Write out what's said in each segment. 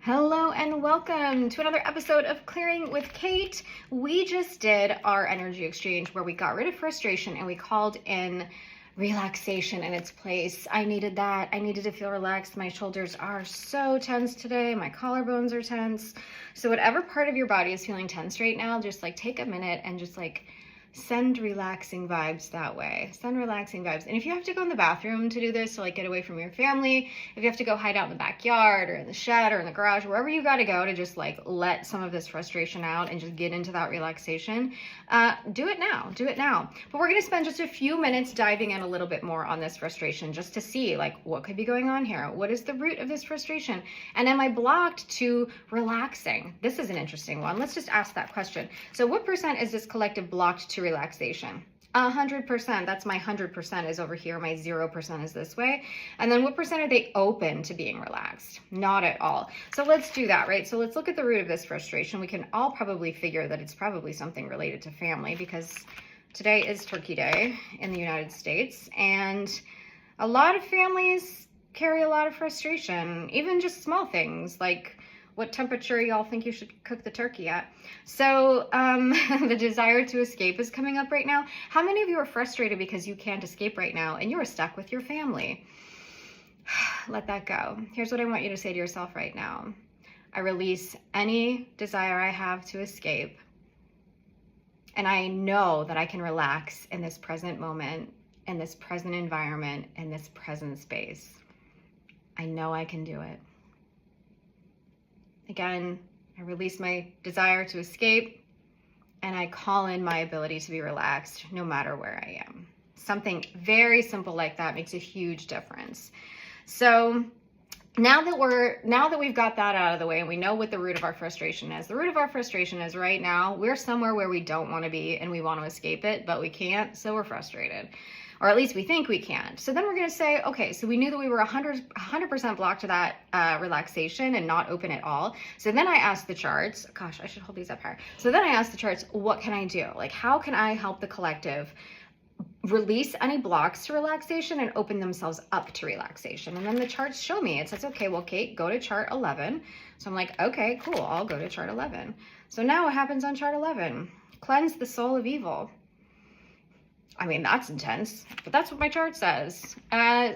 Hello and welcome to another episode of Clearing with Kate. We just did our energy exchange where we got rid of frustration and we called in relaxation in its place. I needed that. I needed to feel relaxed. My shoulders are so tense today. My collarbones are tense. So whatever part of your body is feeling tense right now, just like take a minute and just like send relaxing vibes that way. Send relaxing vibes. And if you have to go in the bathroom to do this, to like get away from your family, if you have to go hide out in the backyard or in the shed or in the garage, wherever you got to go to just like let some of this frustration out and just get into that relaxation, do it now. Do it now. But we're going to spend just a few minutes diving in a little bit more on this frustration just to see like what could be going on here. What is the root of this frustration? And am I blocked to relaxing? This is an interesting one. Let's just ask that question. So what percent is this collective blocked to relaxation? 100%. That's my 100% is over here. My 0% is this way. And then what percent are they open to being relaxed? Not at all. So let's do that, right? So let's look at the root of this frustration. We can all probably figure that it's probably something related to family because today is Turkey Day in the United States. And a lot of families carry a lot of frustration, even just small things like what temperature y'all think you should cook the turkey at. So the desire to escape is coming up right now. How many of you are frustrated because you can't escape right now and you are stuck with your family? Let that go. Here's what I want you to say to yourself right now. I release any desire I have to escape. And I know that I can relax in this present moment, in this present environment, in this present space. I know I can do it. Again, I release my desire to escape and I call in my ability to be relaxed no matter where I am. Something very simple like that makes a huge difference. So now that we've got that out of the way and we know what the root of our frustration is, the root of our frustration is right now we're somewhere where we don't want to be and we want to escape it, but we can't, so we're frustrated. Or at least we think we can't. So then we're going to say, okay, so we knew that we were 100% blocked to that relaxation and not open at all. So then I asked the charts, gosh, I should hold these up higher. So then I asked the charts, what can I do? Like, how can I help the collective release any blocks to relaxation and open themselves up to relaxation? And then the charts show me, it says, okay, well, Kate, go to chart 11. So I'm like, okay, cool, I'll go to chart 11. So now what happens on chart 11? Cleanse the soul of evil. I mean, that's intense, but that's what my chart says.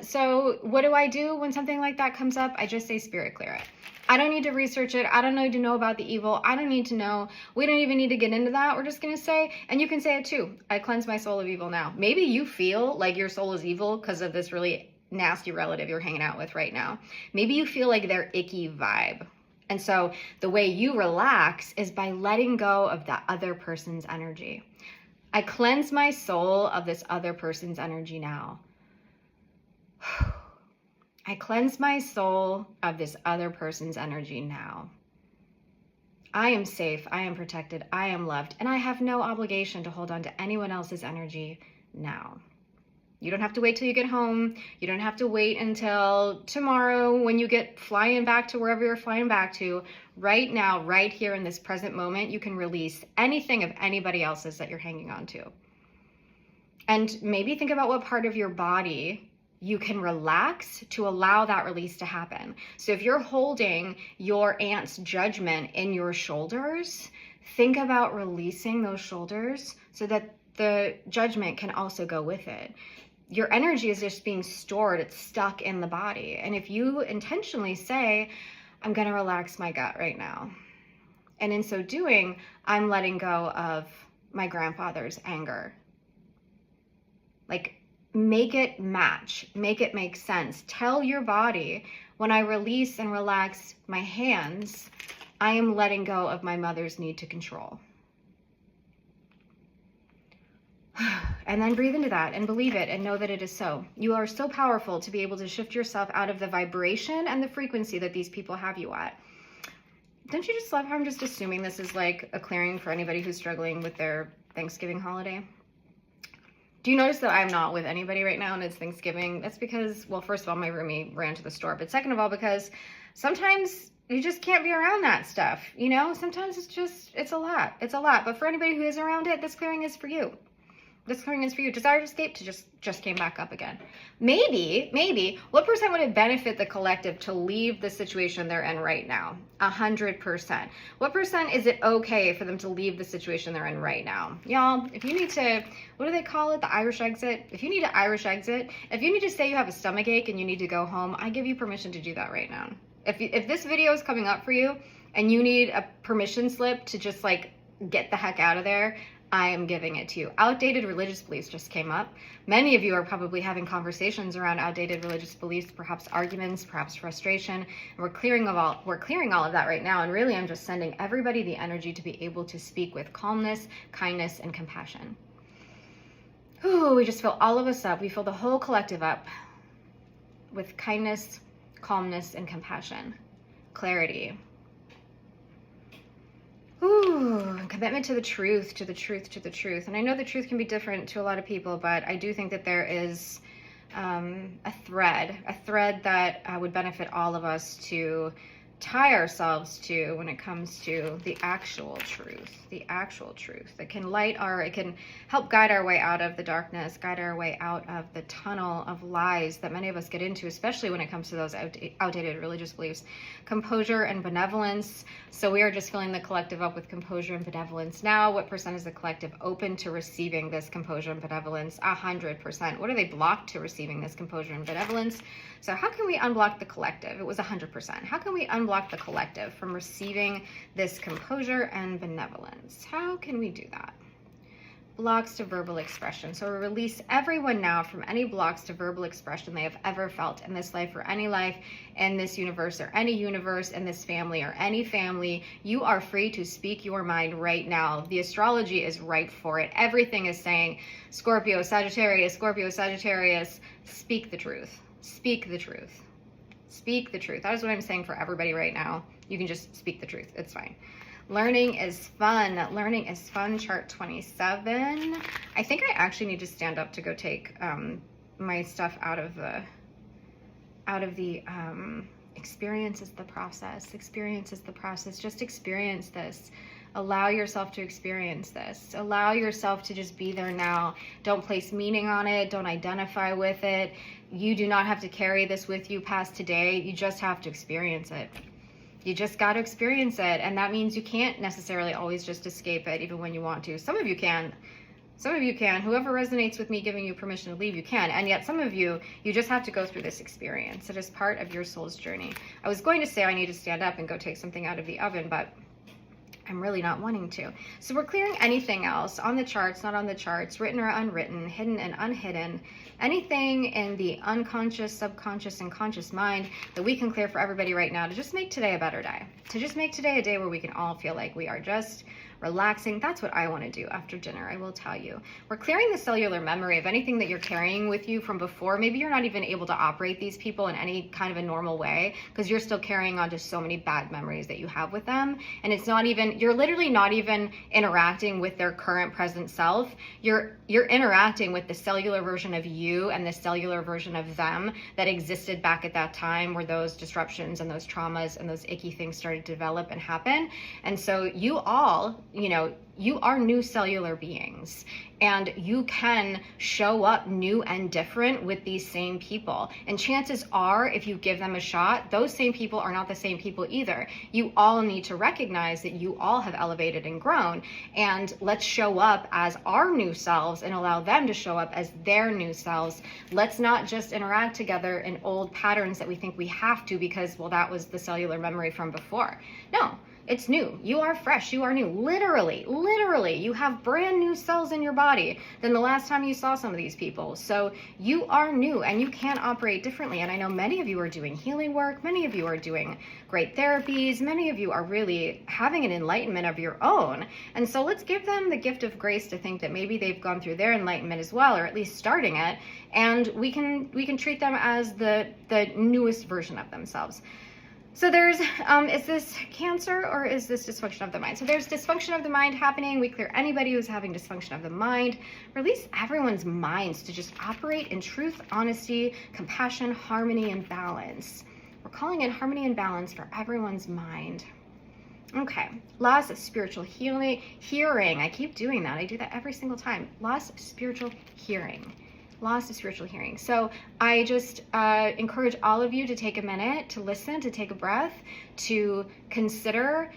So what do I do when something like that comes up? I just say spirit clear it. I don't need to research it. I don't need to know about the evil. I don't need to know. We don't even need to get into that. We're just going to say, and you can say it too, I cleanse my soul of evil now. Maybe you feel like your soul is evil because of this really nasty relative you're hanging out with right now. Maybe you feel like their icky vibe. And so the way you relax is by letting go of that other person's energy. I cleanse my soul of this other person's energy now. I cleanse my soul of this other person's energy now. I am safe, I am protected, I am loved, and I have no obligation to hold on to anyone else's energy now. You don't have to wait till you get home. You don't have to wait until tomorrow when you get flying back to wherever you're flying back to. Right now, right here in this present moment, you can release anything of anybody else's that you're hanging on to. And maybe think about what part of your body you can relax to allow that release to happen. So if you're holding your aunt's judgment in your shoulders, think about releasing those shoulders so that the judgment can also go with it. Your energy is just being stored. It's stuck in the body. And if you intentionally say, I'm going to relax my gut right now. And in so doing, I'm letting go of my grandfather's anger. Like, make it match. Make it make sense. Tell your body, when I release and relax my hands, I am letting go of my mother's need to control. And then breathe into that and believe it and know that it is so. You are so powerful to be able to shift yourself out of the vibration and the frequency that these people have you at. Don't you just love how I'm just assuming this is like a clearing for anybody who's struggling with their Thanksgiving holiday? Do you notice that I'm not with anybody right now and it's Thanksgiving? That's because, well, first of all, my roomie ran to the store. But second of all, because sometimes you just can't be around that stuff. You know, sometimes it's a lot. It's a lot. But for anybody who is around it, this clearing is for you. This clearing is for you. Desire to escape to just came back up again. Maybe, what percent would it benefit the collective to leave the situation they're in right now? 100%. What percent is it okay for them to leave the situation they're in right now? Y'all, if you need to, what do they call it? The Irish exit? If you need to Irish exit, if you need to say you have a stomach ache and you need to go home, I give you permission to do that right now. If this video is coming up for you and you need a permission slip to just like get the heck out of there, I am giving it to you. Outdated religious beliefs just came up. Many of you are probably having conversations around outdated religious beliefs, perhaps arguments, perhaps frustration. And we're clearing all of that right now. And really, I'm just sending everybody the energy to be able to speak with calmness, kindness, and compassion. Ooh, we just fill all of us up. We fill the whole collective up with kindness, calmness, and compassion. Clarity. Ooh, commitment to the truth, to the truth, to the truth. And I know the truth can be different to a lot of people, but I do think that there is a thread that would benefit all of us to tie ourselves to when it comes to the actual truth that can it can help guide our way out of the darkness, guide our way out of the tunnel of lies that many of us get into, especially when it comes to those outdated religious beliefs. Composure and benevolence. So we are just filling the collective up with composure and benevolence. Now, what percent is the collective open to receiving this composure and benevolence? 100%. What are they blocked to receiving this composure and benevolence? So how can we unblock the collective? It was 100%. How can we unblock the collective from receiving this composure and benevolence? How can we do that? Blocks to verbal expression. So we release everyone now from any blocks to verbal expression they have ever felt in this life or any life in this universe or any universe in this family or any family. You are free to speak your mind right now. The astrology is right for it. Everything is saying Scorpio, Sagittarius, speak the truth. Speak the truth. Speak the truth. That is what I'm saying for everybody right now. You can just speak the truth. It's fine. Learning is fun. Learning is fun. Chart 27. I think I actually need to stand up to go take my stuff out of the experience is the process. Experience is the process. Just experience this. Allow yourself to experience this. Allow yourself to just be there now. Don't place meaning on it. Don't identify with it. You do not have to carry this with you past today. You just have to experience it. You just got to experience it. And that means you can't necessarily always just escape it, even when you want to. Some of you can. Some of you can. Whoever resonates with me giving you permission to leave, you can. And yet some of you, you just have to go through this experience. It is part of your soul's journey. I was going to say I need to stand up and go take something out of the oven, but I'm really not wanting to. So we're clearing anything else on the charts, not on the charts, written or unwritten, hidden and unhidden, anything in the unconscious, subconscious, and conscious mind that we can clear for everybody right now to just make today a better day. To just make today a day where we can all feel like we are just relaxing. That's what I want to do after dinner, I will tell you. We're clearing the cellular memory of anything that you're carrying with you from before. Maybe you're not even able to operate these people in any kind of a normal way because you're still carrying on to so many bad memories that you have with them. And it's not even, you're literally not even interacting with their current present self. You're interacting with the cellular version of you and the cellular version of them that existed back at that time where those disruptions and those traumas and those icky things started to develop and happen. And so you all, you are new cellular beings and you can show up new and different with these same people. And chances are, if you give them a shot, those same people are not the same people either. You all need to recognize that you all have elevated and grown, and let's show up as our new selves and allow them to show up as their new selves. Let's not just interact together in old patterns that we think we have to because, well, that was the cellular memory from before. No. It's new. You are fresh. You are new. Literally, you have brand new cells in your body than the last time you saw some of these people. So you are new and you can operate differently. And I know many of you are doing healing work. Many of you are doing great therapies. Many of you are really having an enlightenment of your own. And so let's give them the gift of grace to think that maybe they've gone through their enlightenment as well, or at least starting it. And we can treat them as the newest version of themselves. So there's, is this Cancer or is this dysfunction of the mind? So there's dysfunction of the mind happening. We clear anybody who's having dysfunction of the mind. Release everyone's minds to just operate in truth, honesty, compassion, harmony, and balance. We're calling in harmony and balance for everyone's mind. Okay, loss of spiritual hearing. I keep doing that. I do that every single time. Loss of spiritual hearing. Loss of spiritual hearing. So I just encourage all of you to take a minute to listen, to take a breath, to consider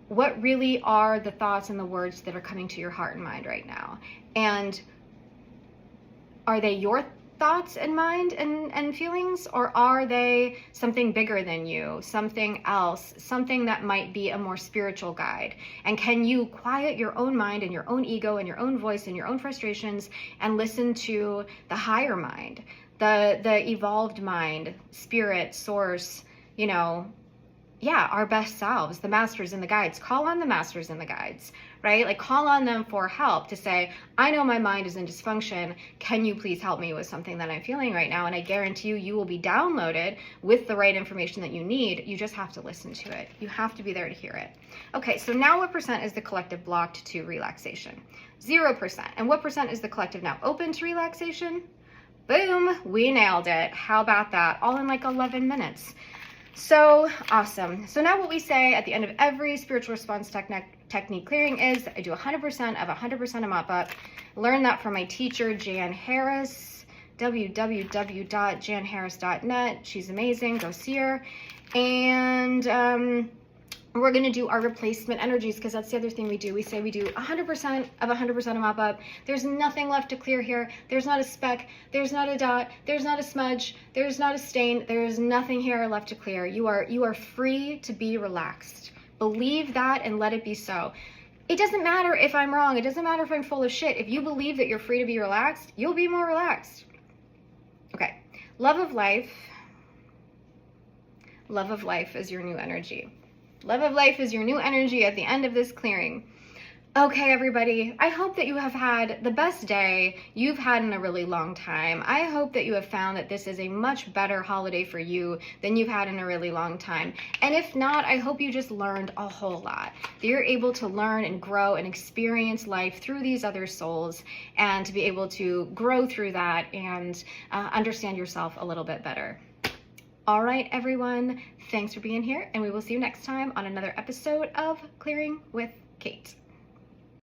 what really are the thoughts and the words that are coming to your heart and mind right now. And are they your thoughts and mind and feelings, or are they something bigger than you, something else, something that might be a more spiritual guide? And can you quiet your own mind and your own ego and your own voice and your own frustrations and listen to the higher mind, the evolved mind, spirit, source, you know, yeah, our best selves, the masters and the guides. Call on the masters and the guides, right? Like, call on them for help to say, I know my mind is in dysfunction. Can you please help me with something that I'm feeling right now? And I guarantee you, you will be downloaded with the right information that you need. You just have to listen to it. You have to be there to hear it. Okay, so now what percent is the collective blocked to relaxation? 0%. And what percent is the collective now open to relaxation? Boom, we nailed it. How about that? All in like 11 minutes. So awesome. So now what we say at the end of every spiritual response technique clearing is, I do 100% of 100% of mop-up. Learned that from my teacher, Jan Harris, www.janharris.net. She's amazing. Go see her. And we're going to do our replacement energies, because that's the other thing we do. We say we do 100% of 100% of mop up. There's nothing left to clear here. There's not a speck. There's not a dot. There's not a smudge. There's not a stain. There's nothing here left to clear. You are free to be relaxed. Believe that and let it be so. It doesn't matter if I'm wrong. It doesn't matter if I'm full of shit. If you believe that you're free to be relaxed, you'll be more relaxed. Okay. Love of life. Love of life is your new energy. Love of life is your new energy at the end of this clearing. Okay, everybody, I hope that you have had the best day you've had in a really long time. I hope that you have found that this is a much better holiday for you than you've had in a really long time. And if not, I hope you just learned a whole lot. That you're able to learn and grow and experience life through these other souls, and to be able to grow through that and understand yourself a little bit better. All right, everyone, thanks for being here, and we will see you next time on another episode of Clearing with Kate.